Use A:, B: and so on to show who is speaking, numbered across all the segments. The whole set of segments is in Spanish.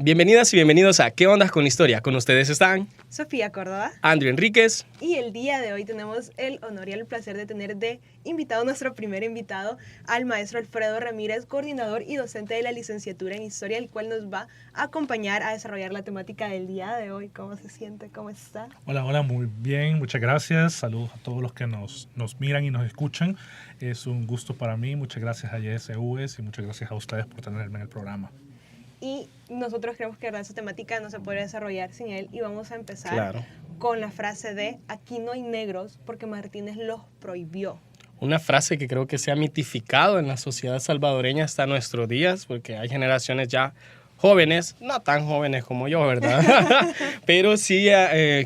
A: Bienvenidas y bienvenidos a ¿Qué ondas con la historia? Con ustedes están
B: Sofía Córdoba
A: Andrew Enríquez.
B: y el día de hoy tenemos el honor y el placer de tener de invitado, nuestro primer invitado, al maestro Alfredo Ramírez, coordinador y docente de la licenciatura en Historia, el cual nos va a acompañar a desarrollar la temática del día de hoy. ¿Cómo se siente? ¿Cómo está?
C: Hola, muy bien, muchas gracias. Saludos a todos los que nos miran y nos escuchan. Es un gusto para mí. Muchas gracias a YSUS y muchas gracias a ustedes por tenerme en el programa.
B: Y nosotros creemos que esa temática no se podría desarrollar sin él y vamos a empezar con la frase de aquí no hay negros porque Martínez los prohibió.
A: Una frase que creo que se ha mitificado en la sociedad salvadoreña hasta nuestros días, porque hay generaciones ya jóvenes, no tan jóvenes como yo, ¿verdad? Pero sí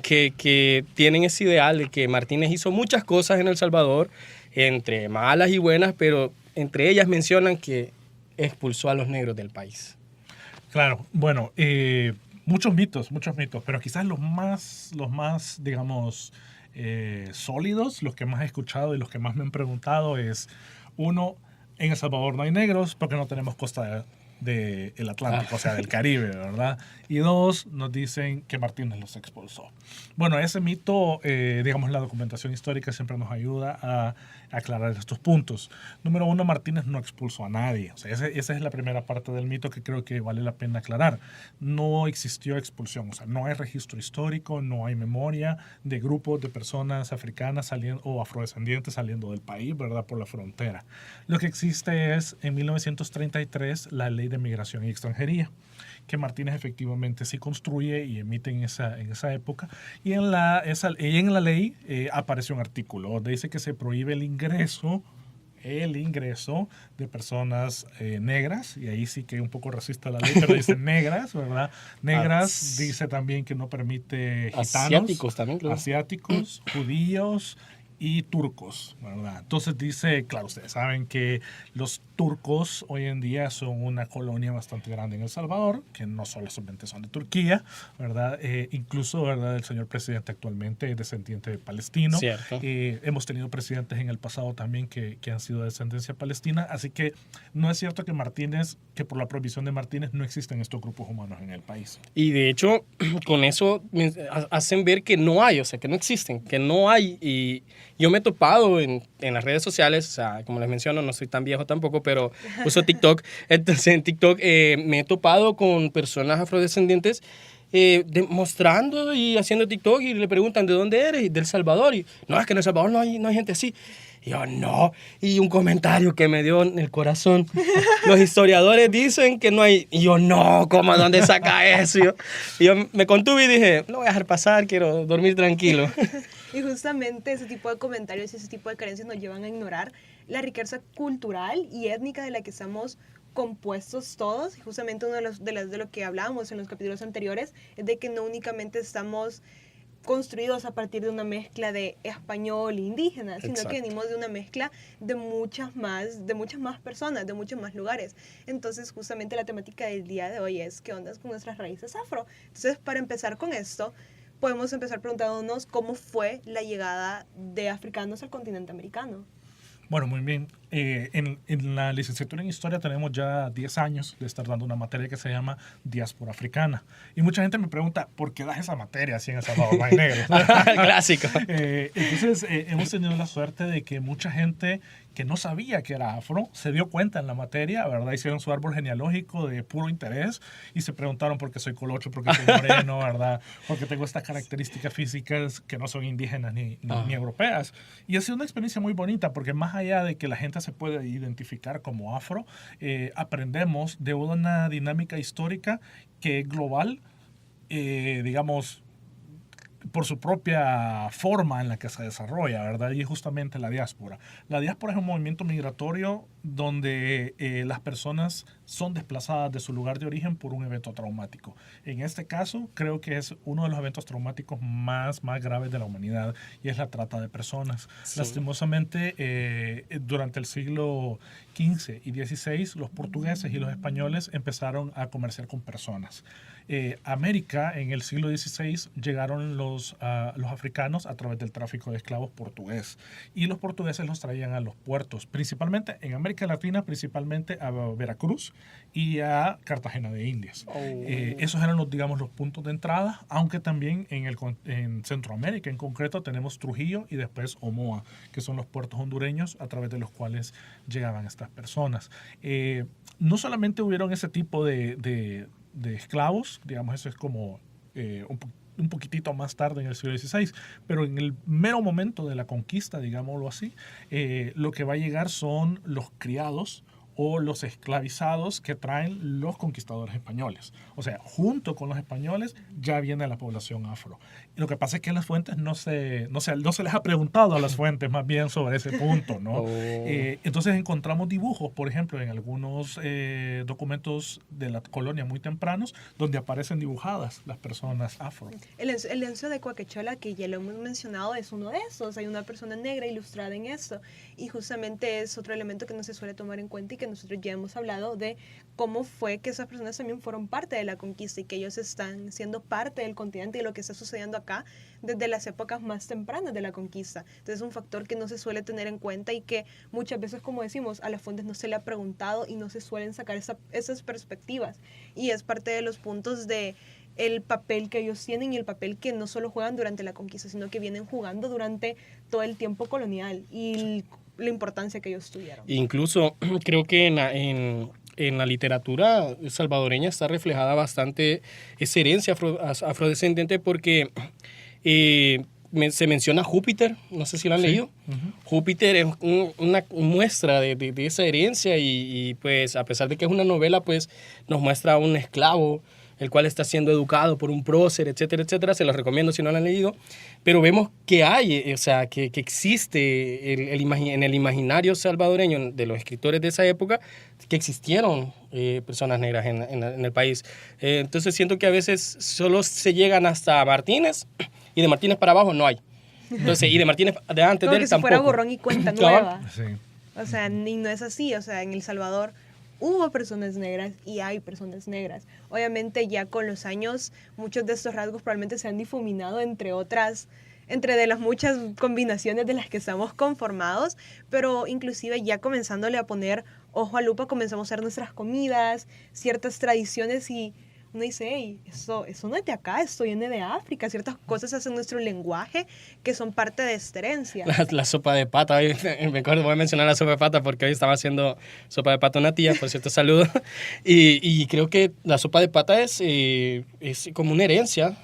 A: que tienen ese ideal de que Martínez hizo muchas cosas en El Salvador, entre malas y buenas, pero entre ellas mencionan que expulsó a los negros del país.
C: Claro, bueno, muchos mitos, pero quizás los más digamos, sólidos, los que más he escuchado y los que más me han preguntado es, uno, en El Salvador no hay negros porque no tenemos costa del Atlántico, o sea, del Caribe, ¿verdad? Y dos, nos dicen que Martínez los expulsó. Bueno, ese mito, digamos, la documentación histórica siempre nos ayuda a aclarar estos puntos. Número uno, Martínez no expulsó a nadie. O sea, esa es la primera parte del mito que creo que vale la pena aclarar. No existió expulsión, o sea, no hay registro histórico, no hay memoria de grupos de personas africanas saliendo o afrodescendientes saliendo del país, ¿verdad?, por la frontera. Lo que existe es, en 1933, la Ley de Migración y Extranjería, que Martínez efectivamente sí construye y emite en esa época. Y en la ley aparece un artículo donde dice que se prohíbe el ingreso de personas negras, y ahí sí que un poco racista la ley, pero dice negras, ¿verdad? Negras, dice también que no permite gitanos,
A: asiáticos también, creo.
C: Asiáticos, judíos y turcos, ¿verdad? Entonces dice, claro, ustedes saben que los turcos hoy en día son una colonia bastante grande en El Salvador, que no solamente son de Turquía, ¿verdad? Incluso, ¿verdad?, el señor presidente actualmente es descendiente de palestino.
A: Cierto.
C: Hemos tenido presidentes en el pasado también que han sido de descendencia palestina, así que no es cierto que por la prohibición de Martínez no existen estos grupos humanos en el país.
A: Y de hecho, con eso hacen ver que no hay, o sea, que no existen, que no hay. Y yo me he topado en las redes sociales, o sea, como les menciono, no soy tan viejo tampoco, pero uso TikTok. Entonces, en TikTok me he topado con personas afrodescendientes mostrando y haciendo TikTok y le preguntan, ¿de dónde eres? Y del Salvador. Y no, es que en El Salvador no hay gente así. Y yo, no. Y un comentario que me dio en el corazón. Los historiadores dicen que no hay. Y yo, no, ¿cómo? ¿Dónde saca eso? Y yo me contuve y dije, no voy a dejar pasar, quiero dormir tranquilo.
B: Y justamente ese tipo de comentarios y ese tipo de carencias nos llevan a ignorar la riqueza cultural y étnica de la que estamos compuestos todos. Y justamente uno de lo que hablábamos en los capítulos anteriores es de que no únicamente estamos construidos a partir de una mezcla de español e indígena, sino
A: Exacto.
B: que venimos de una mezcla de muchas más personas, de muchos más lugares. Entonces, justamente la temática del día de hoy es ¿qué ondas con nuestras raíces afro? Entonces, para empezar con esto, podemos empezar preguntándonos cómo fue la llegada de africanos al continente americano.
C: Bueno, muy bien. En la licenciatura en Historia tenemos ya 10 años de estar dando una materia que se llama Diáspora Africana. Y mucha gente me pregunta, ¿por qué das esa materia si en El Salvador no hay negros?
A: Clásico.
C: Entonces, hemos tenido la suerte de que mucha gente que no sabía que era afro se dio cuenta en la materia, ¿verdad? Hicieron su árbol genealógico de puro interés y se preguntaron por qué soy colocho, por qué soy moreno, ¿verdad? Porque tengo estas características físicas que no son indígenas ni europeas. Y ha sido una experiencia muy bonita porque más allá de que la gente se puede identificar como afro, aprendemos de una dinámica histórica que es global, digamos, por su propia forma en la que se desarrolla, ¿verdad? Y es justamente la diáspora. La diáspora es un movimiento migratorio donde las personas son desplazadas de su lugar de origen por un evento traumático. En este caso, creo que es uno de los eventos traumáticos más graves de la humanidad y es la trata de personas. Sí. Lastimosamente, durante el siglo XV y XVI, los portugueses y los españoles empezaron a comerciar con personas. América, en el siglo XVI, llegaron los africanos a través del tráfico de esclavos portugués y los portugueses los traían a los puertos, principalmente en América Latina, principalmente a Veracruz y a Cartagena de Indias.
A: Oh.
C: Esos eran digamos, los puntos de entrada, aunque también en Centroamérica en concreto tenemos Trujillo y después Omoa, que son los puertos hondureños a través de los cuales llegaban estas personas. No solamente hubieron ese tipo de esclavos, digamos, eso es como un poquitito más tarde en el siglo XVI, pero en el mero momento de la conquista, digámoslo así, lo que va a llegar son los criados o los esclavizados que traen los conquistadores españoles. O sea, junto con los españoles ya viene la población afro. Y lo que pasa es que las fuentes no se les ha preguntado a las fuentes más bien sobre ese punto, ¿no?
A: Oh.
C: Entonces encontramos dibujos, por ejemplo, en algunos documentos de la colonia muy tempranos, donde aparecen dibujadas las personas afro.
B: El lienzo de Quaquechola, que ya lo hemos mencionado, es uno de esos. Hay una persona negra ilustrada en eso. Y justamente es otro elemento que no se suele tomar en cuenta y que nosotros ya hemos hablado de cómo fue que esas personas también fueron parte de la conquista y que ellos están siendo parte del continente y lo que está sucediendo acá desde las épocas más tempranas de la conquista. Entonces es un factor que no se suele tener en cuenta y que muchas veces, como decimos, a las fuentes no se le ha preguntado y no se suelen sacar esas perspectivas. Y es parte de los puntos de el papel que ellos tienen y el papel que no solo juegan durante la conquista, sino que vienen jugando durante todo el tiempo colonial y la importancia que ellos tuvieron.
A: Incluso creo que en la literatura salvadoreña está reflejada bastante esa herencia afrodescendente porque se menciona Júpiter, no sé si lo han leído. Júpiter es una muestra de esa herencia y pues a pesar de que es una novela, pues nos muestra a un esclavo el cual está siendo educado por un prócer, etcétera, etcétera. Se los recomiendo si no lo han leído. Pero vemos que hay, o sea, que existe en el imaginario salvadoreño de los escritores de esa época, que existieron personas negras en el país. Entonces siento que a veces solo se llegan hasta Martínez y de Martínez para abajo no hay. Entonces, y de Martínez de antes de él
B: que si
A: tampoco.
B: fuera borrón y cuenta nueva.
C: Sí.
B: O sea, y no es así. O sea, en El Salvador hubo personas negras y hay personas negras. Obviamente ya con los años muchos de estos rasgos probablemente se han difuminado entre de las muchas combinaciones de las que estamos conformados, pero inclusive ya comenzándole a poner ojo a lupa, comenzamos a hacer nuestras comidas, ciertas tradiciones y uno dice, hey, eso no es de acá, esto viene de África. Ciertas cosas hacen nuestro lenguaje que son parte de esta herencia.
A: La sopa de pata, hoy, me acuerdo, voy a mencionar la sopa de pata porque hoy estaba haciendo sopa de pata una tía, por cierto, saludo. Y creo que la sopa de pata es como una herencia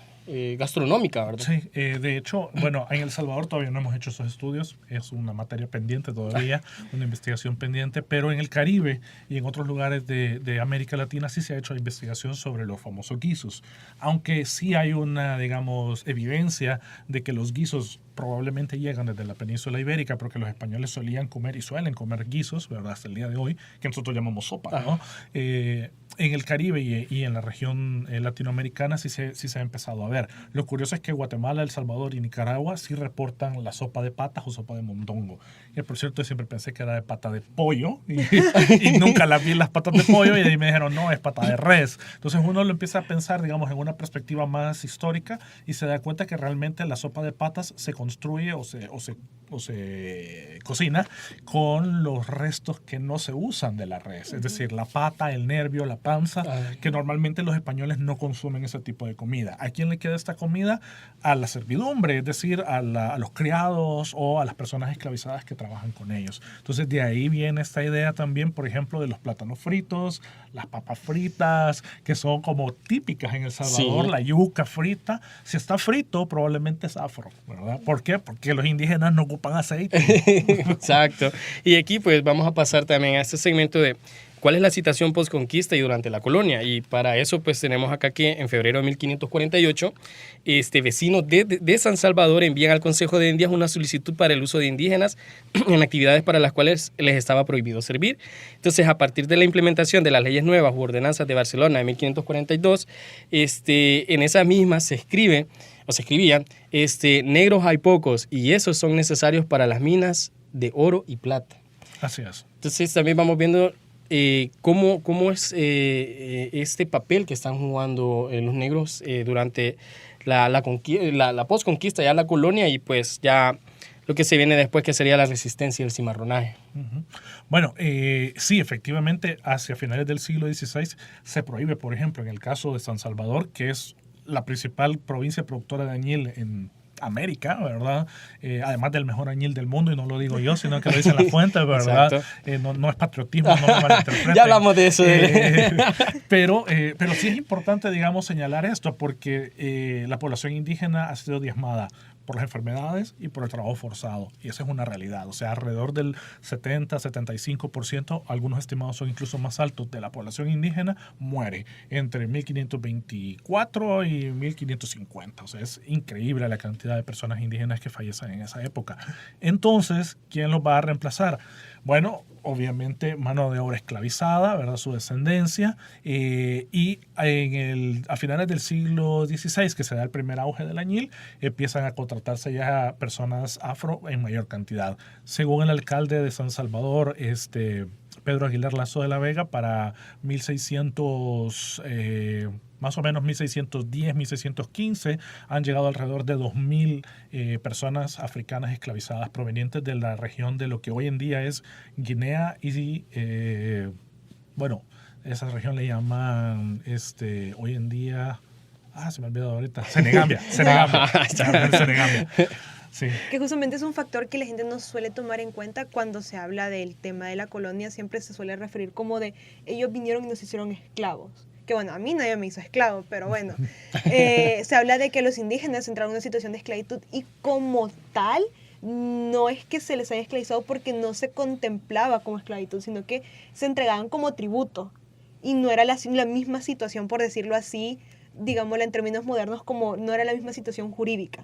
A: gastronómica, ¿verdad?
C: Sí, de hecho, bueno, en El Salvador todavía no hemos hecho esos estudios, es una materia pendiente todavía, una investigación pendiente, pero en el Caribe y en otros lugares de América Latina sí se ha hecho investigación sobre los famosos guisos, aunque sí hay una, digamos, evidencia de que los guisos probablemente llegan desde la península ibérica porque los españoles solían comer y suelen comer guisos, ¿verdad? Hasta el día de hoy, que nosotros llamamos sopa, ¿no? En el Caribe y en la región latinoamericana sí se ha empezado a ver. Lo curioso es que Guatemala, El Salvador y Nicaragua sí reportan la sopa de patas o sopa de mondongo. Y por cierto, yo siempre pensé que era de pata de pollo y nunca la vi en las patas de pollo y de ahí me dijeron, no, es pata de res. Entonces uno lo empieza a pensar, digamos, en una perspectiva más histórica y se da cuenta que realmente la sopa de patas se construye o se cocina con los restos que no se usan de la res, es decir, la pata, el nervio, la panza, que normalmente los españoles no consumen ese tipo de comida. ¿A quién le queda esta comida? A la servidumbre, es decir, a los criados o a las personas esclavizadas que trabajan con ellos. Entonces de ahí viene esta idea también, por ejemplo, de los plátanos fritos, las papas fritas, que son como típicas en El Salvador, sí. La yuca frita. Si está frito, probablemente es afro, ¿verdad? ¿Por qué? Porque los indígenas no ocupan aceite.
A: Exacto. Y aquí pues vamos a pasar también a este segmento de cuál es la situación postconquista y durante la colonia. Y para eso pues tenemos acá que en febrero de 1548 vecinos de San Salvador envían al Consejo de Indias una solicitud para el uso de indígenas en actividades para las cuales les estaba prohibido servir. Entonces, a partir de la implementación de las leyes nuevas u ordenanzas de Barcelona de 1542, en esas mismas se escribían, negros hay pocos y esos son necesarios para las minas de oro y plata.
C: Así es.
A: Entonces, también vamos viendo cómo es este papel que están jugando los negros durante la postconquista, ya la colonia, y pues ya lo que se viene después, que sería la resistencia y el cimarronaje.
C: Ujú. Bueno, sí, efectivamente, hacia finales del siglo XVI se prohíbe, por ejemplo, en el caso de San Salvador, que es la principal provincia productora de añil en América, ¿verdad? Además del mejor añil del mundo, y no lo digo yo, sino que lo dicen las fuentes, ¿verdad? No es patriotismo, no me malinterpreten.
A: Ya hablamos de eso.
C: Pero sí es importante, digamos, señalar esto, porque la población indígena ha sido diezmada por las enfermedades y por el trabajo forzado. Y esa es una realidad. O sea, alrededor del 70-75%, algunos estimados son incluso más altos, de la población indígena muere entre 1524 y 1550. O sea, es increíble la cantidad de personas indígenas que fallecen en esa época. Entonces, ¿quién los va a reemplazar? Bueno, obviamente mano de obra esclavizada, ¿verdad? Su descendencia. Y a finales del siglo XVI, que se da el primer auge del añil, empiezan a contratarse ya personas afro en mayor cantidad. Según el alcalde de San Salvador, Pedro Aguilar Lazo de la Vega, para 1600... más o menos 1610, 1615, han llegado alrededor de 2.000 personas africanas esclavizadas provenientes de la región de lo que hoy en día es Guinea y, bueno, esa región le llaman hoy en día, se me ha olvidado ahorita, Senegambia. Sí.
B: Que justamente es un factor que la gente no suele tomar en cuenta cuando se habla del tema de la colonia. Siempre se suele referir como de ellos vinieron y nos hicieron esclavos. Que bueno, a mí nadie me hizo esclavo, pero bueno. Se habla de que los indígenas entraron en una situación de esclavitud y como tal, no es que se les haya esclavizado porque no se contemplaba como esclavitud, sino que se entregaban como tributo. Y no era la misma situación, por decirlo así, digámoslo en términos modernos, como no era la misma situación jurídica.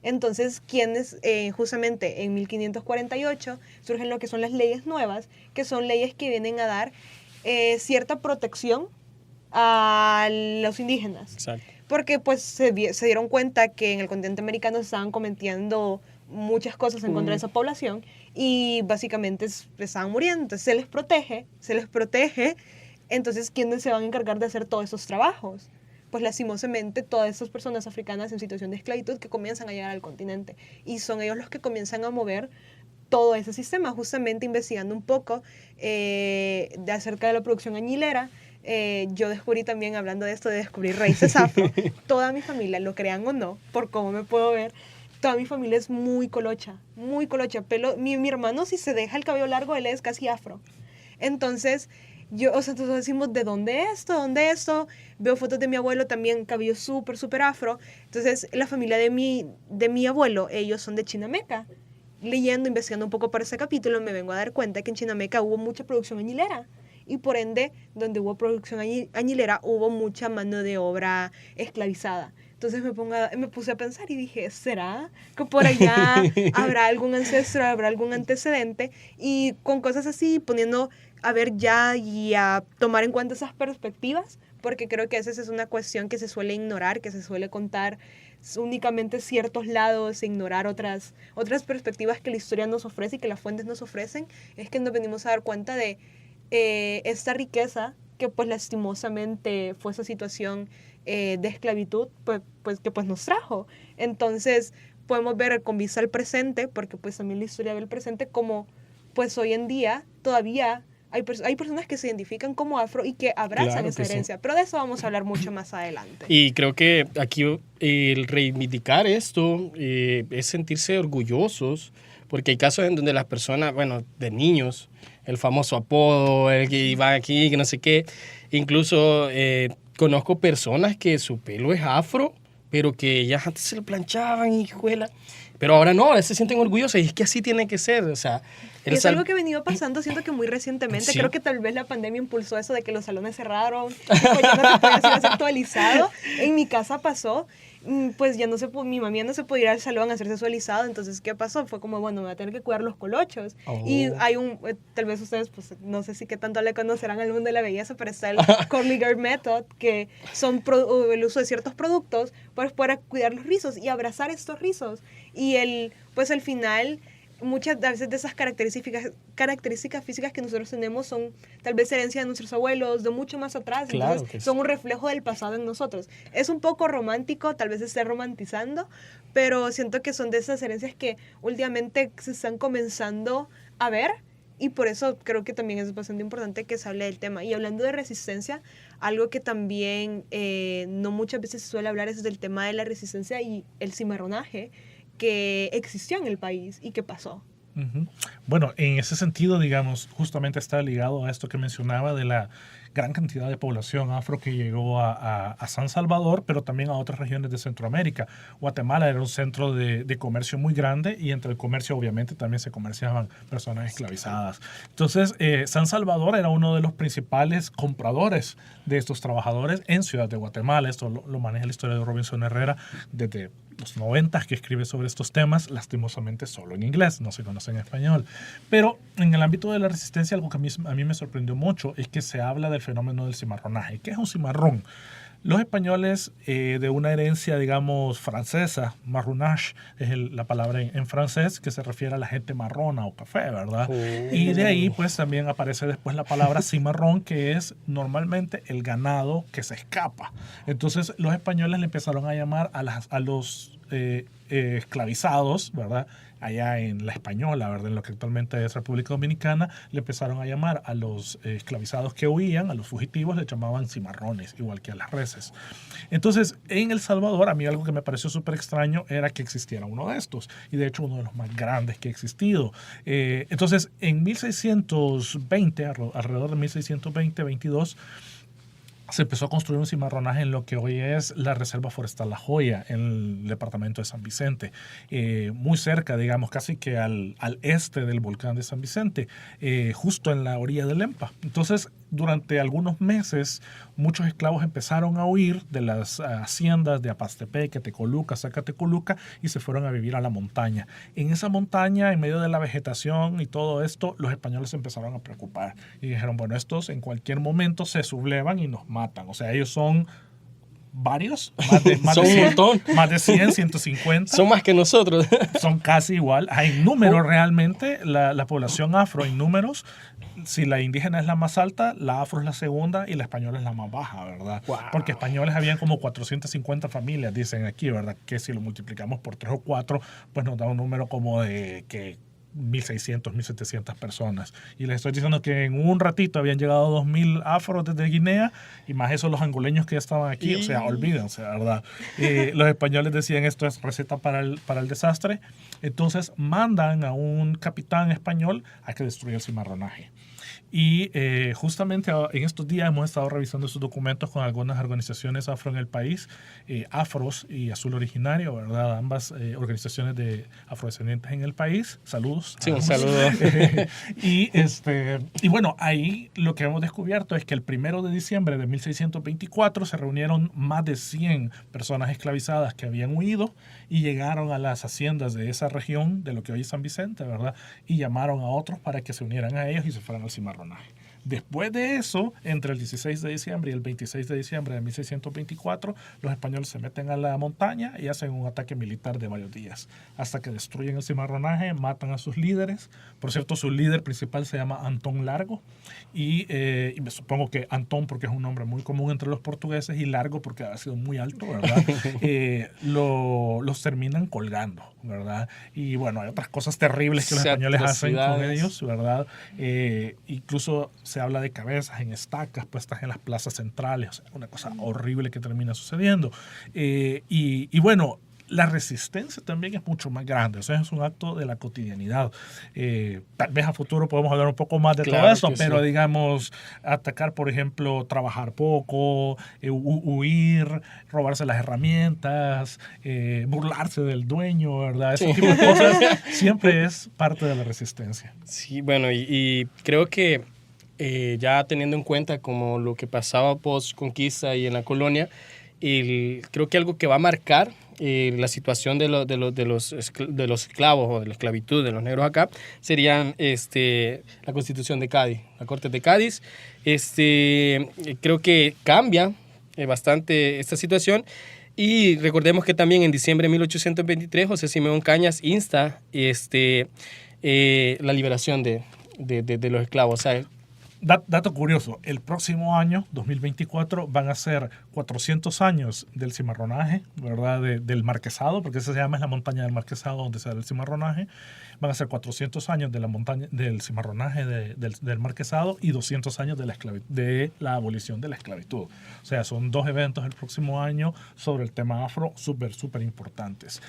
B: Entonces, quienes justamente en 1548 surgen lo que son las leyes nuevas, que son leyes que vienen a dar cierta protección a los indígenas. Exacto. Porque pues se dieron cuenta que en el continente americano se estaban cometiendo muchas cosas en contra de esa población y básicamente estaban muriendo. Entonces se les protege. Entonces, ¿quiénes se van a encargar de hacer todos esos trabajos? Pues lastimosamente todas esas personas africanas en situación de esclavitud que comienzan a llegar al continente y son ellos los que comienzan a mover todo ese sistema. Justamente investigando un poco acerca de la producción añilera, yo descubrí también, hablando de esto de descubrir raíces afro, toda mi familia, lo crean o no, por cómo me puedo ver, toda mi familia es muy colocha, mi hermano, si se deja el cabello largo, él es casi afro. Entonces, todos decimos, ¿de dónde esto? ¿Dónde esto? Veo fotos de mi abuelo también, cabello súper, súper afro. Entonces, la familia de mi abuelo, ellos son de Chinameca. Leyendo, investigando un poco para ese capítulo, me vengo a dar cuenta que en Chinameca hubo mucha producción añilera. Y por ende, donde hubo producción añilera, hubo mucha mano de obra esclavizada. Entonces me puse a pensar y dije, ¿será que por allá habrá algún ancestro, habrá algún antecedente? Y con cosas así, poniendo a ver ya y a tomar en cuenta esas perspectivas, porque creo que esa es una cuestión que se suele ignorar, que se suele contar únicamente ciertos lados, ignorar otras perspectivas que la historia nos ofrece y que las fuentes nos ofrecen, es que nos venimos a dar cuenta de esta riqueza que pues lastimosamente fue esa situación de esclavitud que pues nos trajo. Entonces podemos ver con vista al presente, porque pues también la historia ve el presente, como pues hoy en día todavía hay personas que se identifican como afro y que abrazan esa herencia, sí. Pero de eso vamos a hablar mucho más adelante.
A: Y creo que aquí el reivindicar esto es sentirse orgullosos, porque hay casos en donde las personas, bueno, de niños, el famoso apodo, el que iba aquí, que no sé qué, incluso conozco personas que su pelo es afro, pero que ellas antes se lo planchaban, hijuela. Pero ahora no, ahora se sienten orgullosas y es que así tiene que ser, o sea...
B: Es algo que ha venido pasando, siento que muy recientemente. Sí. Creo que tal vez la pandemia impulsó eso de que los salones cerraron, pues ya no se podía hacer actualizado. En mi casa pasó, pues ya no se mi mamá no se podía ir al salón a hacerse su alisado, entonces ¿qué pasó? Fue como, bueno, me voy a tener que cuidar los colochos. Oh. Y hay tal vez ustedes, pues no sé si qué tanto le conocerán al mundo de la belleza, pero está el Curly Girl Method, que son el uso de ciertos productos para cuidar los rizos y abrazar estos rizos. Y pues al final... muchas a veces de esas características físicas que nosotros tenemos son tal vez herencia de nuestros abuelos, de mucho más atrás,
A: Claro
B: entonces
A: que sí.
B: son un reflejo del pasado en nosotros. Es un poco romántico, tal vez se esté romantizando, pero siento que son de esas herencias que últimamente se están comenzando a ver y por eso creo que también es bastante importante que se hable del tema. Y hablando de resistencia, algo que también no muchas veces se suele hablar es del tema de la resistencia y el cimarronaje que existió en el país y que pasó.
C: Ujú. Bueno, en ese sentido, digamos, justamente está ligado a esto que mencionaba de la gran cantidad de población afro que llegó a San Salvador, pero también a otras regiones de Centroamérica. Guatemala era un centro de comercio muy grande y entre el comercio obviamente también se comerciaban personas esclavizadas. Entonces, San Salvador era uno de los principales compradores de estos trabajadores en Ciudad de Guatemala. Esto lo maneja la historia de Robinson Herrera desde los 90 que escribe sobre estos temas, lastimosamente solo en inglés, no se conoce en español. Pero en el ámbito de la resistencia, algo que a mí me sorprendió mucho es que se habla del fenómeno del cimarronaje. ¿Qué es un cimarrón? Los españoles, de una herencia, digamos, francesa, marronage es la palabra en francés que se refiere a la gente marrona o café, ¿verdad? Y de ahí, pues, también aparece después la palabra cimarrón, que es normalmente el ganado que se escapa. Entonces, los españoles le empezaron a llamar a los esclavizados, ¿verdad? Allá en La Española, ¿verdad? En lo que actualmente es República Dominicana, le empezaron a llamar a los esclavizados que huían, a los fugitivos, le llamaban cimarrones, igual que a las reses. Entonces, en El Salvador, a mí algo que me pareció súper extraño era que existiera uno de estos, y de hecho uno de los más grandes que ha existido. Entonces, en 1620, alrededor de 1620-22, se empezó a construir un cimarronaje en lo que hoy es la Reserva Forestal La Joya, en el departamento de San Vicente, muy cerca, digamos, casi que al este del volcán de San Vicente, justo en la orilla del Lempa. Entonces, durante algunos meses, muchos esclavos empezaron a huir de las haciendas de Apastepeque, Tecoluca, Zacatecoluca, y se fueron a vivir a la montaña. En esa montaña, en medio de la vegetación y todo esto, los españoles se empezaron a preocupar y dijeron, bueno, estos en cualquier momento se sublevan y nos matan. O sea, ellos son varios,
A: Son un montón.
C: más de 100, 150.
A: Son más que nosotros.
C: Son casi igual. En números realmente, la población afro en números, si la indígena es la más alta, la afro es la segunda y la española es la más baja, ¿verdad?
A: Wow.
C: Porque españoles habían como 450 familias, dicen aquí, ¿verdad? Que si lo multiplicamos por 3 o 4, pues nos da un número como de que 1.600, 1.700 personas. Y les estoy diciendo que en un ratito habían llegado 2.000 afros desde Guinea y más eso los angoleños que ya estaban aquí. O sea, olvídense, ¿verdad? Los españoles decían esto es receta para el desastre. Entonces mandan a un capitán español a que destruya el cimarronaje. Y justamente en estos días hemos estado revisando sus documentos con algunas organizaciones afro en el país, Afros y Azul Originario, ¿verdad? Ambas organizaciones de afrodescendientes en el país. Saludos.
A: Sí, un saludo.
C: Y bueno, ahí lo que hemos descubierto es que el 1 de diciembre de 1624 se reunieron más de 100 personas esclavizadas que habían huido y llegaron a las haciendas de esa región, de lo que hoy es San Vicente, ¿verdad? Y llamaron a otros para que se unieran a ellos y se fueran al cimarronaje. Después de eso, entre el 16 de diciembre y el 26 de diciembre de 1624, los españoles se meten a la montaña y hacen un ataque militar de varios días, hasta que destruyen el cimarronaje, matan a sus líderes. Por cierto, su líder principal se llama Antón Largo, y me supongo que Antón porque es un nombre muy común entre los portugueses y Largo porque ha sido muy alto, ¿verdad? Los terminan colgando, ¿verdad? Y bueno, hay otras cosas terribles que los españoles hacen con ellos, ¿verdad? Incluso se habla de cabezas en estacas puestas en las plazas centrales, o sea, una cosa horrible que termina sucediendo. Y bueno, la resistencia también es mucho más grande, o sea, es un acto de la cotidianidad. Tal vez a futuro podemos hablar un poco más de todo eso, pero sí, digamos, atacar, por ejemplo, trabajar poco, huir, robarse las herramientas, burlarse del dueño, ¿verdad? Ese tipo de cosas siempre es parte de la resistencia.
A: Sí, bueno, y creo que ya teniendo en cuenta como lo que pasaba post-conquista y en la colonia, creo que algo que va a marcar la situación de los esclavos o de la esclavitud de los negros acá serían la Constitución de Cádiz, la Corte de Cádiz. Creo que cambia bastante esta situación. Y recordemos que también en diciembre de 1823 José Simeón Cañas insta la liberación de los esclavos. O sea,
C: Dato curioso, el próximo año, 2024, van a ser 400 años del cimarronaje, ¿verdad? Del marquesado, porque esa se llama, es la montaña del marquesado donde se da el cimarronaje. Van a ser 400 años de la montaña, del cimarronaje del marquesado y 200 años de la abolición de la esclavitud. O sea, son dos eventos el próximo año sobre el tema afro súper importantes.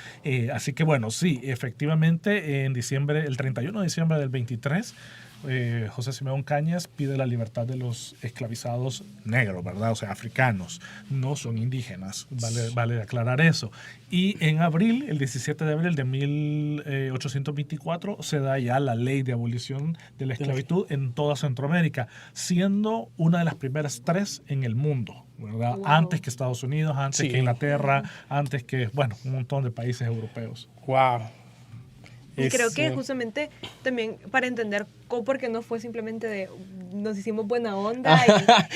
C: Así que bueno, sí, efectivamente, en diciembre, el 31 de diciembre del 23, José Simeón Cañas pide la libertad de los esclavizados negros, ¿verdad? O sea, africanos, no son indígenas, vale aclarar eso. Y en abril, el 17 de abril de 1824, se da ya la ley de abolición de la esclavitud en toda Centroamérica, siendo una de las primeras 3 en el mundo, ¿verdad?
B: Wow.
C: Antes que Estados Unidos, antes
A: Sí.
C: que Inglaterra, antes que, bueno, un montón de países europeos.
A: wow.
B: Y creo que
A: Es,
B: justamente también para entender cómo, porque no fue simplemente de nos hicimos buena onda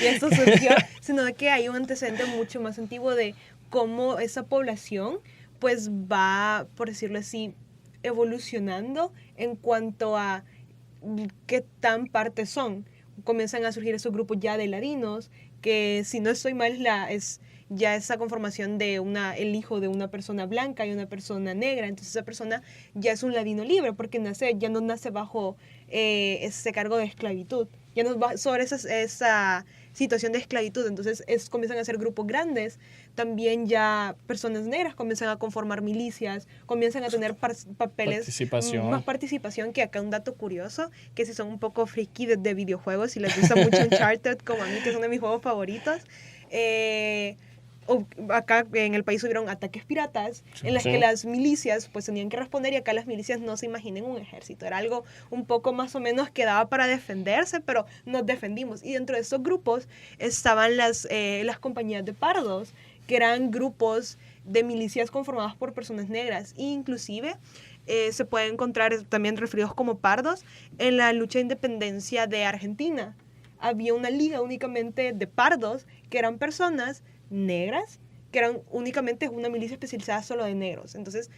B: y esto surgió, sino de que hay un antecedente mucho más antiguo de cómo esa población pues va, por decirlo así, evolucionando en cuanto a qué tan parte son. Comienzan a surgir esos grupos ya de ladinos, que si no estoy mal es ya esa conformación de el hijo de una persona blanca y una persona negra, entonces esa persona ya es un ladino libre porque ya no nace bajo ese cargo de esclavitud, ya no va sobre esa situación de esclavitud, entonces comienzan a ser grupos grandes, también ya personas negras comienzan a conformar milicias, comienzan a tener papeles, más participación, que acá un dato curioso, que si son un poco friki de videojuegos y les gusta mucho Uncharted como a mí, que es uno de mis juegos favoritos, acá en el país hubieron ataques piratas en las que las milicias pues tenían que responder, y acá las milicias no se imaginen un ejército, era algo un poco más o menos que daba para defenderse, pero nos defendimos, y dentro de esos grupos estaban las compañías de pardos, que eran grupos de milicias conformadas por personas negras, e inclusive se puede encontrar también referidos como pardos en la lucha de independencia de Argentina. Había una liga únicamente de pardos, que eran personas negras, que eran únicamente una milicia especializada solo de negros. Entonces,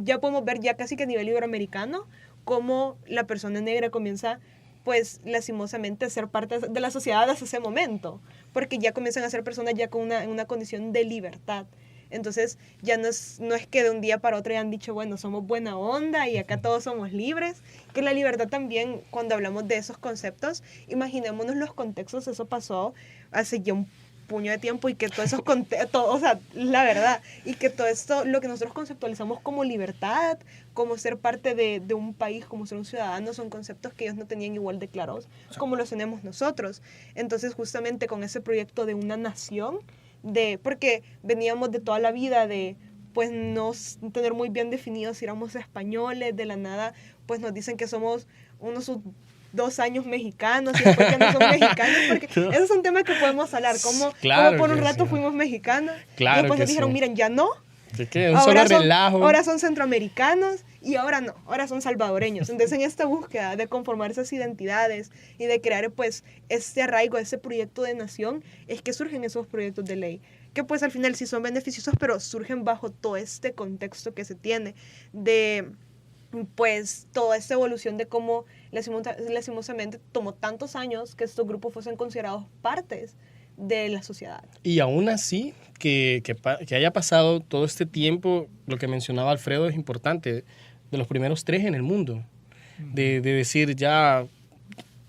B: ya podemos ver ya casi que a nivel iberoamericano, cómo la persona negra comienza, pues, lastimosamente a ser parte de la sociedad hasta ese momento, porque ya comienzan a ser personas ya con una condición de libertad. Entonces, ya no es que de un día para otro hayan dicho, bueno, somos buena onda y acá todos somos libres, que la libertad también, cuando hablamos de esos conceptos, imaginémonos los contextos, eso pasó hace ya un puño de tiempo, y que todos esos o sea, la verdad, y que todo esto, lo que nosotros conceptualizamos como libertad, como ser parte de un país, como ser un ciudadano, son conceptos que ellos no tenían igual de claros como los tenemos nosotros. Entonces, justamente con ese proyecto de una nación, porque veníamos de toda la vida de pues no tener muy bien definido si éramos españoles, de la nada pues nos dicen que somos unos 2 años mexicanos, y después que no son mexicanos, porque esos son temas que podemos hablar, como por un rato fuimos mexicanos,
A: claro,
B: y después nos dijeron, miren, ya no, ahora son centroamericanos, y ahora no, ahora son salvadoreños. Entonces, en esta búsqueda de conformar esas identidades y de crear pues este arraigo, ese proyecto de nación, es que surgen esos proyectos de ley, que pues al final sí son beneficiosos, pero surgen bajo todo este contexto que se tiene de pues toda esta evolución de cómo lastimosamente tomó tantos años que estos grupos fuesen considerados partes de la sociedad.
A: Y aún así, que haya pasado todo este tiempo, lo que mencionaba Alfredo es importante, de los primeros 3 en el mundo, de decir ya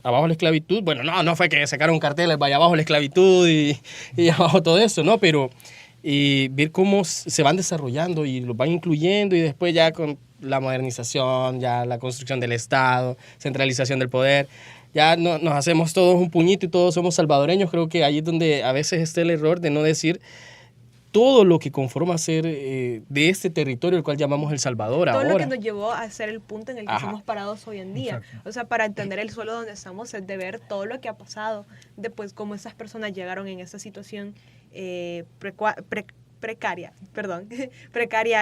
A: abajo la esclavitud. Bueno, no fue que sacaron carteles, vaya abajo la esclavitud y abajo todo eso, ¿no? Pero ver cómo se van desarrollando y los van incluyendo, y después ya con la modernización, ya la construcción del Estado, centralización del poder, ya nos hacemos todos un puñito y todos somos salvadoreños. Creo que ahí es donde a veces está el error de no decir todo lo que conforma ser de este territorio, el cual llamamos El Salvador
B: todo
A: ahora.
B: Lo que nos llevó a ser el punto en el que
A: Ajá.
B: somos parados hoy en día. Exacto. O sea, para entender el suelo donde estamos es de ver todo lo que ha pasado, después cómo esas personas llegaron en esa situación precaria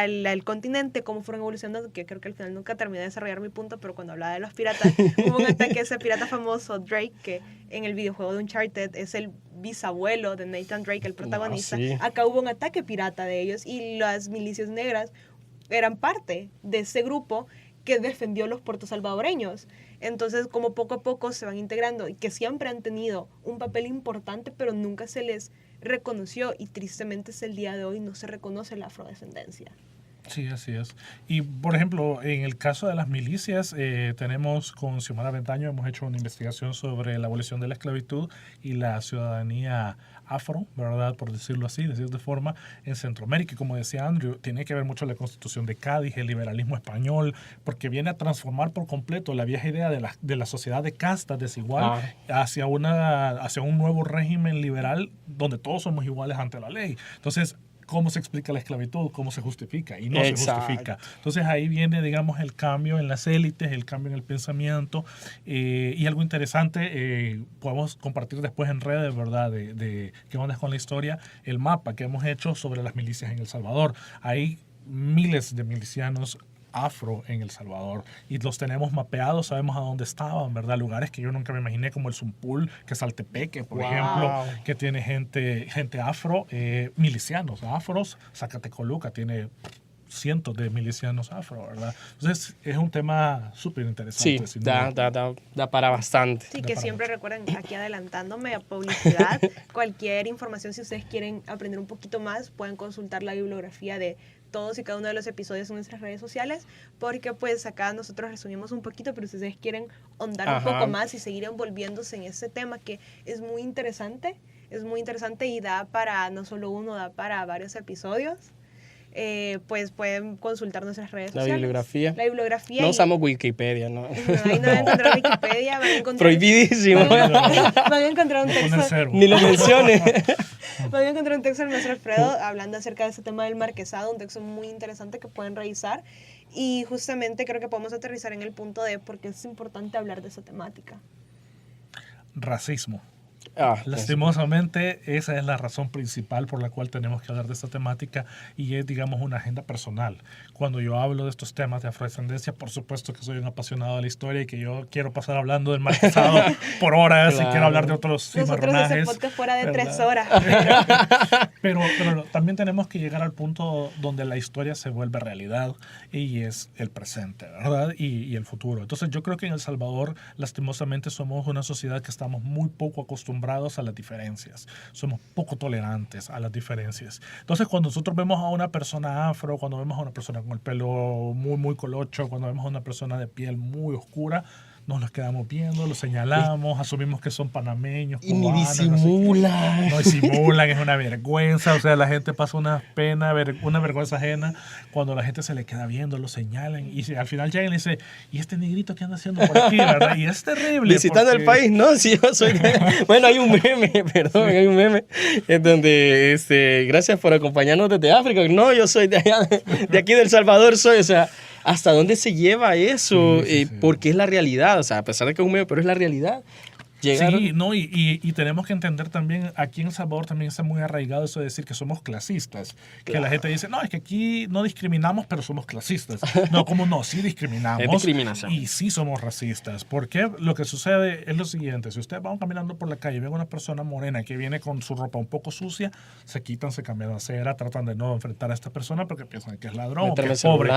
B: al continente, cómo fueron evolucionando, que creo que al final nunca terminé de desarrollar mi punto, pero cuando hablaba de los piratas, hubo un ataque a ese pirata famoso, Drake, que en el videojuego de Uncharted es el bisabuelo de Nathan Drake, el protagonista.
A: Sí.
B: Acá hubo un ataque pirata de ellos, y las milicias negras eran parte de ese grupo que defendió los puertos salvadoreños. Entonces, como poco a poco se van integrando y que siempre han tenido un papel importante, pero nunca se les reconoció y tristemente es el día de hoy no se reconoce la afrodescendencia.
C: Sí, así es. Y, por ejemplo, en el caso de las milicias, tenemos con Xiomara Bentaño, hemos hecho una investigación sobre la abolición de la esclavitud y la ciudadanía afro, ¿verdad? Por decirlo así, de cierta forma, en Centroamérica. Y como decía Andrew, tiene que ver mucho la Constitución de Cádiz, el liberalismo español, porque viene a transformar por completo la vieja idea de la sociedad de castas desigual hacia un nuevo régimen liberal donde todos somos iguales ante la ley. Entonces, ¿cómo se explica la esclavitud? ¿Cómo se justifica? Y no se justifica. Entonces ahí viene, digamos, el cambio en las élites, el cambio en el pensamiento y algo interesante, podemos compartir después en redes, ¿verdad? De qué onda con la historia, el mapa que hemos hecho sobre las milicias en El Salvador. Hay miles de milicianos afro en El Salvador y los tenemos mapeados, sabemos a dónde estaban, ¿verdad? Lugares que yo nunca me imaginé, como el Zumpul, que es Altepeque, por ejemplo, que tiene gente afro, milicianos afros. Zacatecoluca tiene cientos de milicianos afro, ¿verdad? Entonces es un tema súper interesante.
A: Sí, da para bastante.
B: Sí, que siempre recuerden, aquí adelantándome a publicidad, cualquier información, si ustedes quieren aprender un poquito más, pueden consultar la bibliografía de todos y cada uno de los episodios en nuestras redes sociales, porque pues acá nosotros resumimos un poquito, pero si ustedes quieren ahondar un poco más y seguir envolviéndose en ese tema que es muy interesante y da para no solo uno, da para varios episodios. Pues pueden consultar nuestras redes sociales. La bibliografía.
A: No usamos Wikipedia, ¿no?
B: Ahí no van a encontrar Wikipedia, van a encontrar...
A: Prohibidísimo.
B: Van a encontrar un texto...
A: Ni lo menciones.
B: Van a encontrar un texto del maestro Alfredo hablando acerca de ese tema del marquesado, un texto muy interesante que pueden revisar. Y justamente creo que podemos aterrizar en el punto de por qué es importante hablar de esa temática.
C: Racismo. Lastimosamente, esa es la razón principal por la cual tenemos que hablar de esta temática y es, digamos, una agenda personal. Cuando yo hablo de estos temas de afrodescendencia, por supuesto que soy un apasionado de la historia y que yo quiero pasar hablando del marquesado por horas y quiero hablar de otros cimarronajes.
B: Nosotros ese podcast fuera de 3 horas.
C: Pero también tenemos que llegar al punto donde la historia se vuelve realidad y es el presente, ¿verdad? Y el futuro. Entonces yo creo que en El Salvador, lastimosamente, somos una sociedad que estamos muy poco acostumbrados a las diferencias. Somos poco tolerantes a las diferencias. Entonces, cuando nosotros vemos a una persona afro, cuando vemos a una persona con el pelo muy, muy colocho, cuando vemos a una persona de piel muy oscura, nos los quedamos viendo, los señalamos, asumimos que son panameños,
A: y cubanos, ni disimulan.
C: No disimulan, es una vergüenza. O sea, la gente pasa una pena, una vergüenza ajena cuando la gente se le queda viendo, lo señalan y al final llegan y le dicen, ¿y este negrito qué anda haciendo por aquí? ¿Verdad? Y es terrible.
A: Visitando el país, ¿no? Si yo soy... Bueno, hay un meme, perdón, hay un meme en donde, gracias por acompañarnos desde África. No, yo soy de allá, de aquí del Salvador soy, o sea... ¿Hasta dónde se lleva eso? Sí. Porque es la realidad, o sea, a pesar de que es un medio, pero es la realidad. Llegaron...
C: Sí, no, y tenemos que entender también, aquí en El Salvador también está muy arraigado eso de decir que somos clasistas. Claro. Que la gente dice, no, es que aquí no discriminamos, pero somos clasistas. No, ¿cómo no? Sí discriminamos.
A: Es discriminación.
C: Y sí somos racistas. Porque lo que sucede es lo siguiente. Si ustedes van caminando por la calle y ven a una persona morena que viene con su ropa un poco sucia, se quitan, se cambian de acera, tratan de no enfrentar a esta persona porque piensan que es ladrón o que es pobre.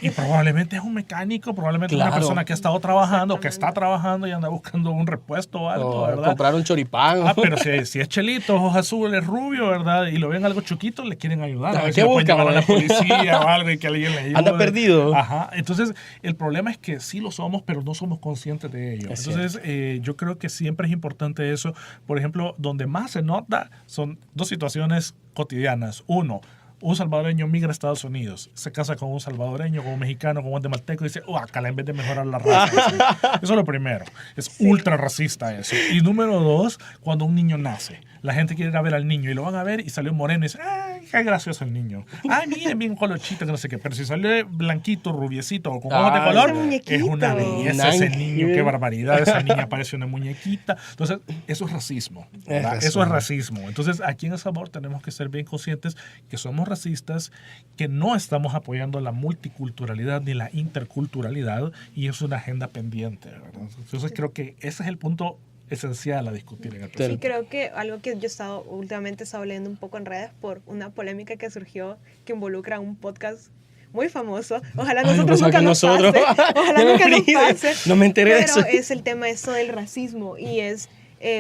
C: Y probablemente es un mecánico, probablemente es una persona que ha estado trabajando, que está trabajando y anda buscando un repuesto algo, ¿verdad?
A: Comprar un choripán.
C: Pero si es chelito, ojos azules, rubio, ¿verdad? Y lo ven algo chiquito, le quieren ayudar. A ver
A: ¿qué
C: si
A: busca,
C: a la policía o algo y que alguien le ayude.
A: Anda perdido.
C: Ajá. Entonces, el problema es que sí lo somos, pero no somos conscientes de ello. Entonces, yo creo que siempre es importante eso. Por ejemplo, donde más se nota son dos situaciones cotidianas. Uno, un salvadoreño migra a Estados Unidos, se casa con un salvadoreño, con un mexicano, con un guatemalteco y dice, acá en vez de mejorar la raza. Eso es lo primero. Es ultra racista eso. Y número dos, cuando un niño nace, la gente quiere ir a ver al niño y lo van a ver y salió moreno y dice, ¡ay, qué gracioso el niño! ¡Ay, miren, bien colochito, que no sé qué! Pero si sale blanquito, rubiecito o con ojos de color, es una belleza ese niño, qué barbaridad. Esa niña parece una muñequita. Entonces, eso es racismo. Eso es racismo. Entonces, aquí en El Salvador tenemos que ser bien conscientes que somos racistas, que no estamos apoyando la multiculturalidad ni la interculturalidad y es una agenda pendiente, ¿verdad? Entonces creo que ese es el punto esencial a discutir en el proceso.
B: Sí, creo que algo que yo últimamente he estado leyendo un poco en redes por una polémica que surgió que involucra un podcast muy famoso. Ojalá
A: Ay,
B: nosotros
A: pensaba
B: nunca
A: que
B: nos
A: nosotros.
B: pase. Ojalá
A: Ya me
B: nunca nos
A: olvidé.
B: pase.
A: No me enteré de
B: Pero
A: eso.
B: es el tema esto del racismo y es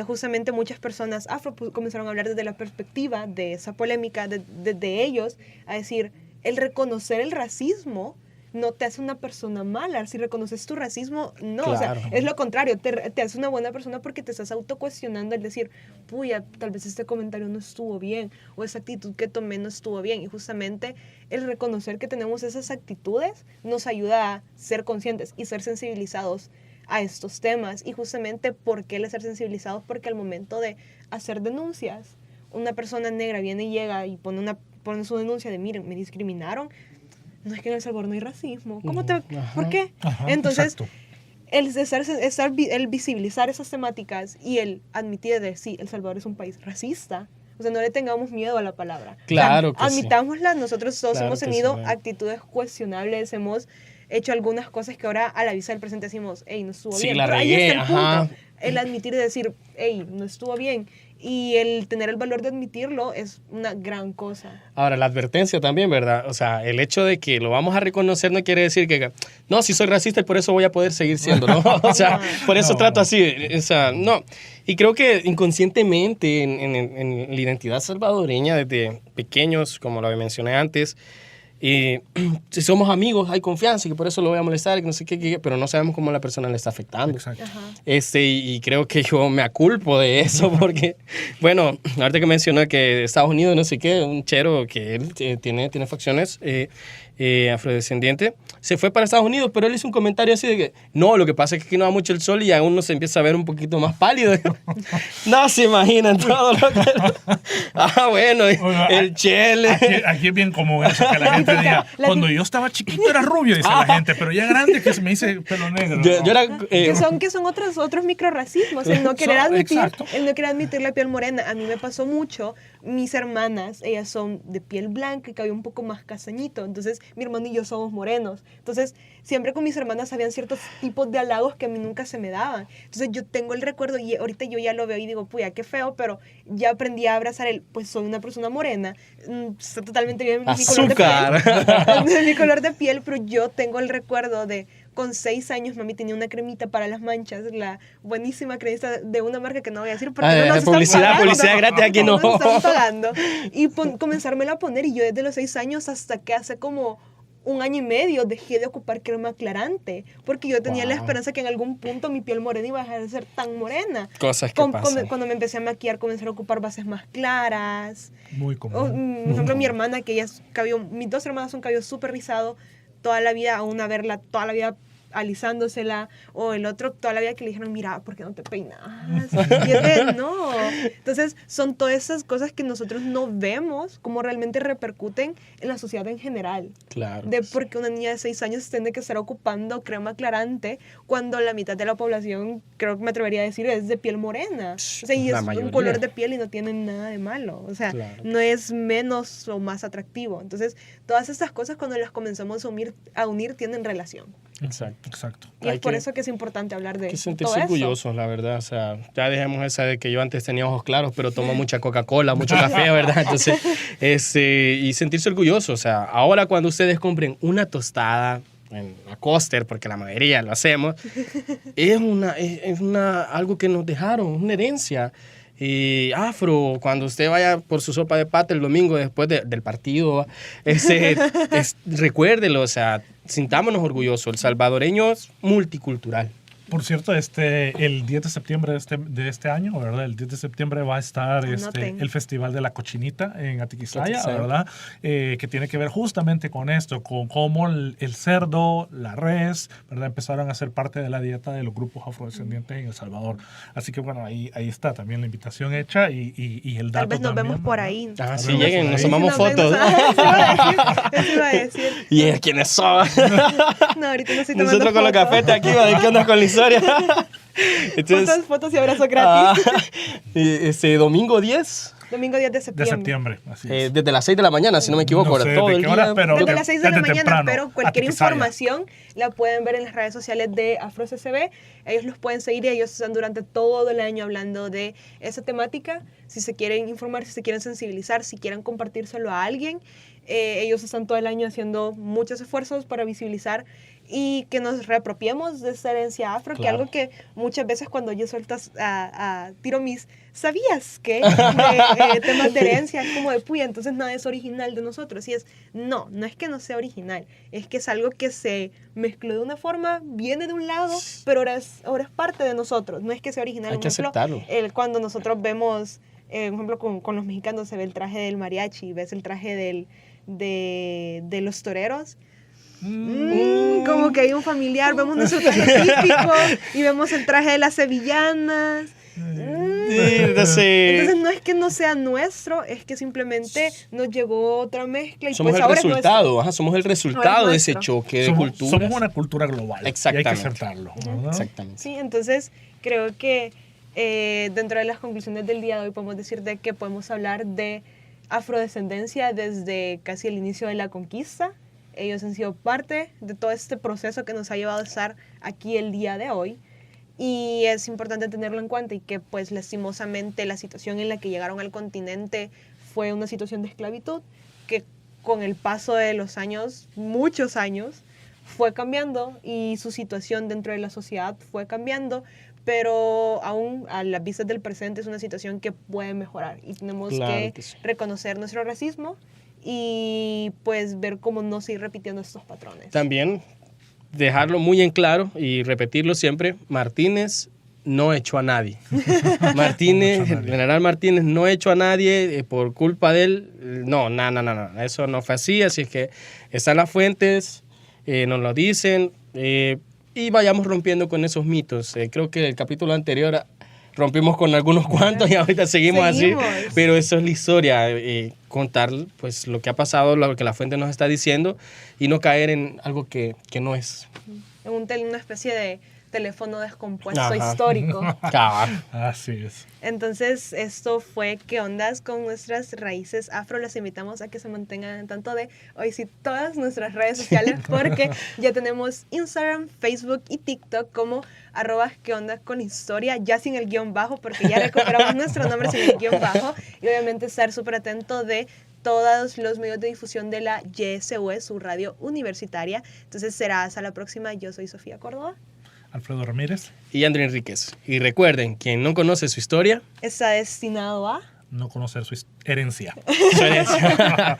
B: justamente muchas personas afro comenzaron a hablar desde la perspectiva de esa polémica de ellos, a decir, el reconocer el racismo no te hace una persona mala. Si reconoces tu racismo, no.
A: Claro.
B: O sea, es lo contrario. Te hace una buena persona porque te estás autocuestionando el decir, puya, tal vez este comentario no estuvo bien o esa actitud que tomé no estuvo bien. Y justamente el reconocer que tenemos esas actitudes nos ayuda a ser conscientes y ser sensibilizados a estos temas. Y justamente, ¿por qué el ser sensibilizados? Porque al momento de hacer denuncias, una persona negra viene y llega y pone su denuncia de, miren, me discriminaron. No es que en El Salvador no hay racismo. ¿Por qué?
C: Ajá,
B: Entonces,
C: exacto.
B: el visibilizar esas temáticas y el admitir de sí, El Salvador es un país racista. O sea, no le tengamos miedo a la palabra.
A: Claro
B: O sea,
A: que sí.
B: admitámosla. Nosotros todos
A: Claro
B: hemos
A: que
B: tenido
A: sí.
B: actitudes cuestionables, hemos hecho algunas cosas que ahora a la vista del presente decimos, hey, no estuvo
A: Sí,
B: bien.
A: la
B: Pero ahí
A: regué,
B: está el punto.
A: ajá.
B: El admitir y decir, hey, no estuvo bien. Y el tener el valor de admitirlo es una gran cosa.
A: Ahora, la advertencia también, ¿verdad? O sea, el hecho de que lo vamos a reconocer no quiere decir que, no, si soy racista y por eso voy a poder seguir siendo, ¿no? O sea, por eso
C: No,
A: trato
C: no.
A: así. O sea, no. Y creo que inconscientemente en la identidad salvadoreña, desde pequeños, como lo mencioné antes, si somos amigos, hay confianza y que por eso lo voy a molestar, que no sé qué, pero no sabemos cómo la persona le está afectando.
C: Exacto.
B: Ajá.
A: Y creo que yo me aculpo de eso porque, bueno, ahorita que mencionó que de Estados Unidos, no sé qué, un chero que él tiene facciones afrodescendiente, se fue para Estados Unidos, pero él hizo un comentario así de que, no, lo que pasa es que aquí no da mucho el sol y aún uno se empieza a ver un poquito más pálido. No se imaginan todo lo que... bueno,
C: Bueno,
A: el chele.
C: Aquí es bien común eso, que la gente diga, cuando yo estaba chiquito era rubio, dice la gente, pero ya grande que se me dice pelo negro.
A: Yo
C: ¿no?
A: era...
B: Que son otros microrracismos, el no querer
C: Exacto.
B: admitir la piel morena. A mí me pasó mucho, mis hermanas, ellas son de piel blanca y cabello un poco más castañito, entonces mi hermano y yo somos morenos. Entonces, siempre con mis hermanas habían ciertos tipos de halagos que a mí nunca se me daban. Entonces, yo tengo el recuerdo y ahorita yo ya lo veo y digo, puya, qué feo, pero ya aprendí a abrazar pues soy una persona morena, está totalmente bien
A: Azúcar.
B: mi color de piel, pero yo tengo el recuerdo de con 6 años mami tenía una cremita para las manchas, la buenísima cremita de una marca que no voy a decir porque no nos están pagando.
A: Publicidad gratis aquí no.
B: nos están pagando. Y comenzármela a poner y yo desde los 6 años hasta que hace como 1 año y medio dejé de ocupar crema aclarante porque yo tenía la esperanza que en algún punto mi piel morena iba a dejar de ser tan morena.
A: Cosas que pasan.
B: Cuando me empecé a maquillar comencé a ocupar bases más claras.
C: Muy común.
B: Por ejemplo, mi hermana, que ella es cabello, mis 2 hermanas son cabello súper rizado, toda la vida, aún a verla, toda la vida alisándosela, o el otro toda la vida que le dijeron, mira, ¿por qué no te peinas? Y es de, no. Entonces, son todas esas cosas que nosotros no vemos cómo realmente repercuten en la sociedad en general.
A: Claro.
B: De por qué una niña de 6 años tiene que estar ocupando crema aclarante cuando la mitad de la población, creo que me atrevería a decir, es de piel morena. O sea, y
A: La
B: es
A: mayoría.
B: un color de piel y no tiene nada de malo. O sea,
A: Claro.
B: no es menos o más atractivo. Entonces, todas estas cosas cuando las comenzamos a unir tienen relación.
A: Exacto.
C: Exacto.
B: Y
A: Hay
B: es por
A: que-
B: eso que es importante hablar de
A: Hay que
B: todo
A: sentirse
B: eso.
A: orgullosos, la verdad. O sea, ya dejemos esa de que yo antes tenía ojos claros, pero tomo mucha Coca-Cola, mucho café, ¿verdad? Entonces, y sentirse orgullosos. O sea, ahora cuando ustedes compren una tostada en la Coster, porque la mayoría lo hacemos, es algo que nos dejaron, una herencia. Y afro, cuando usted vaya por su sopa de pata el domingo después del partido, recuérdelo, o sea, sintámonos orgullosos. El salvadoreño es multicultural.
C: Por cierto, el 10 de septiembre de este año, ¿verdad? El 10 de septiembre va a estar
B: Anoten.
C: el Festival de la Cochinita en Atiquizaya,
A: Atiquizaya.
C: ¿verdad? Que tiene que ver justamente con esto, con cómo el cerdo, la res, ¿verdad? Empezaron a ser parte de la dieta de los grupos afrodescendientes en El Salvador. Así que bueno, ahí está también la invitación hecha y el dato
B: Tal vez nos
C: también,
B: vemos por
C: ¿verdad?
B: ahí.
A: Ah, sí,
C: Nos vemos
A: lleguen,
C: por
A: nos
C: ahí.
A: tomamos
B: Sí, nos
A: fotos.
B: vemos. Eso iba a decir.
A: ¿Y quiénes son?
B: No, ahorita no estoy tomando
A: Nosotros con los
B: fotos.
A: cafetes aquí, ¿va? ¿De qué onda con la historia? Entonces,
B: Fotos y abrazos gratis.
A: domingo 10,
B: Domingo 10 de
C: De
B: septiembre.
C: septiembre, así es.
A: Desde las 6 de la mañana, si no me equivoco,
C: No sé
A: todo
C: de
A: el
C: qué hora,
A: día.
C: pero
B: Desde las 6 de la
C: desde
B: mañana,
C: temprano,
B: pero cualquier
C: hasta que salga.
B: información la pueden ver en las redes sociales de AfroCCB. Ellos los pueden seguir y ellos están durante todo el año hablando de esa temática. Si se quieren informar, si se quieren sensibilizar, si quieren compartírselo a alguien, ellos están todo el año haciendo muchos esfuerzos para visibilizar y que nos reapropiemos de esa herencia afro, que
A: Claro.
B: algo que muchas veces cuando yo sueltas tiro mis ¿sabías que? De temas de herencia, es como de puya, entonces nada es original de nosotros. Y es, no es que no sea original, es que es algo que se mezcló de una forma, viene de un lado, pero ahora es parte de nosotros, no es que sea original.
A: Hay
B: Un
A: que
B: ejemplo,
A: aceptarlo.
B: cuando nosotros vemos, por ejemplo, con los mexicanos se ve el traje del mariachi, ves el traje de los toreros. Como que hay un familiar, vemos nuestro traje típico y vemos el traje de las sevillanas. Entonces no es que no sea nuestro, es que simplemente nos llegó otra mezcla y
A: Somos
B: pues
A: el
B: ahora es
A: resultado, ajá, somos el resultado de ese
B: nuestro.
A: choque de
C: Somos,
A: culturas.
C: somos una cultura global. Y hay que
A: Exactamente.
C: aceptarlo. ¿verdad?
A: Exactamente.
B: Sí, entonces creo que dentro de las conclusiones del día de hoy podemos decir de que podemos hablar de afrodescendencia desde casi el inicio de la conquista. Ellos han sido parte de todo este proceso que nos ha llevado a estar aquí el día de hoy. Y es importante tenerlo en cuenta y que pues lastimosamente la situación en la que llegaron al continente fue una situación de esclavitud que con el paso de los años, muchos años, fue cambiando y su situación dentro de la sociedad fue cambiando, pero aún a las vistas del presente es una situación que puede mejorar y tenemos
A: Claro que sí.
B: reconocer nuestro racismo y pues ver cómo no seguir repitiendo estos patrones.
A: También dejarlo muy en claro y repetirlo siempre, Martínez no echó a nadie. Martínez,
C: No echó a nadie.
A: el general Martínez no echó a nadie por culpa de él. No, eso no fue así, así es que están las fuentes, nos lo dicen y vayamos rompiendo con esos mitos. Creo que el capítulo anterior rompimos con algunos cuantos y ahorita seguimos así, pero eso es la historia, contar pues lo que ha pasado, lo que la fuente nos está diciendo y no caer en algo que no es.
B: En una especie de teléfono descompuesto
A: Ajá.
B: histórico.
A: Cabal.
C: Así es.
B: Entonces, esto fue ¿Qué ondas con nuestras raíces afro? Los invitamos a que se mantengan en tanto de hoy sí todas nuestras redes sociales porque ya tenemos Instagram, Facebook y TikTok como @qué onda con historia, ya sin el guión bajo porque ya recuperamos nuestro nombre sin el guión bajo y obviamente estar súper atento de todos los medios de difusión de la YSUE, su radio universitaria. Entonces será hasta la próxima. Yo soy Sofía Córdoba.
C: Alfredo Ramírez,
A: Y André Enríquez. Y recuerden, quien no conoce su historia,
B: Está destinado a...
C: no conocer su herencia.
A: su herencia.